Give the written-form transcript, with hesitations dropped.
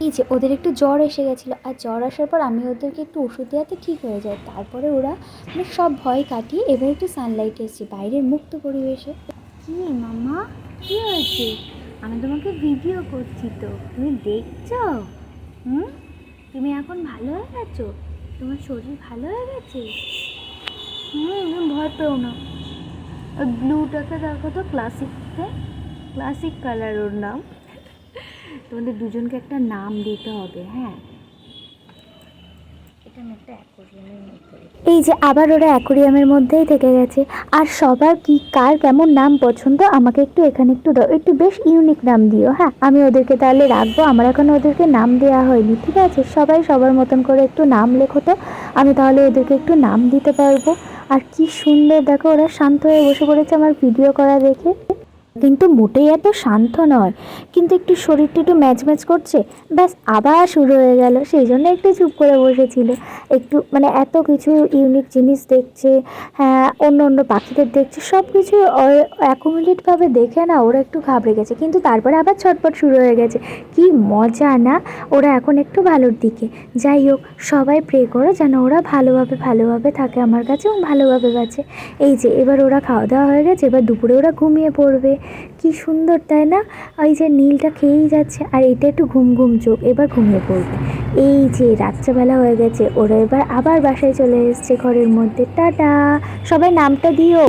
এই যে ওদের একটু জ্বর এসে গেছিলো, আর জ্বর আসার পর আমি ওদেরকে একটু ওষুধ দেওয়াতে ঠিক হয়ে যায়। তারপরে ওরা মানে সব ভয় কাটিয়ে এবার একটু সানলাইটে এসেছি, বাইরের মুক্ত পরিবেশে। কি মামা, কি হয়েছে? আমি তোমাকে ভিডিও করছি তো, তুমি দেখছো? তুমি এখন ভালো হয়ে গেছো? তোমার শরীর ভালো হয়ে গেছে? তুমি ভয় পেও না। ওই ব্লুটাকে দেখো তো, ক্লাসিক কালার ওর নাম। তোমাদের দুজনকে একটা নাম দিতে হবে, হ্যাঁ? এটা আমি একটা অ্যাকোয়ারিয়ামের মধ্যে। এই যে আবার ওরা অ্যাকোরিয়ামের মধ্যেই থেকে গেছে। আর সবার কি কার কেমন নাম পছন্দ আমাকে একটু এখানে একটু দাও, একটু বেশ ইউনিক নাম দিও। হ্যাঁ, আমি ওদেরকে তাহলে রাখবো, আমার এখন ওদেরকে নাম দেওয়া হয়নি, ঠিক আছে? সবাই সবার মতন করে একটু নাম লেখো তো, আমি তাহলে ওদেরকে একটু নাম দিতে পারবো। আর কি সুন্দর দেখো, ওরা শান্ত হয়ে বসে পড়েছে আমার ভিডিও করা দেখে। কিন্তু মোটেই এত শান্ত নয়, কিন্তু একটু শরীরটা একটু ম্যাচ করছে। ব্যাস আবার শুরু হয়ে গেল, সেই জন্য একটু চুপ করে বসেছিল। একটু মানে এত কিছু ইউনিক জিনিস দেখছে, হ্যাঁ অন্য অন্য পাখিদের দেখছে, সব কিছু অ্যাকুমুলেটভাবে দেখে না ওরা একটু ঘাবড়ে গেছে, কিন্তু তারপরে আবার ছটপট শুরু হয়ে গেছে। কি মজা না! ওরা এখন একটু ভালোর দিকে। যাই হোক, সবাই প্রে করো যেন ওরা ভালোভাবে থাকে আমার কাছে এবং ভালোভাবে বাঁচে। এই যে এবার ওরা খাওয়া দাওয়া হয়ে গেছে, এবার দুপুরে ওরা ঘুমিয়ে পড়বে। কি সুন্দর তাই না? ওই যে নীলটা খেয়েই যাচ্ছে, আর এটা একটু ঘুম চোখ, এবার ঘুমিয়ে পড়বে। এই যে রাত্রেবেলা হয়ে গেছে, ওরা এবার আবার বাসায় চলে এসছে ঘরের মধ্যে। টাটা! সবাই নামটা দিও।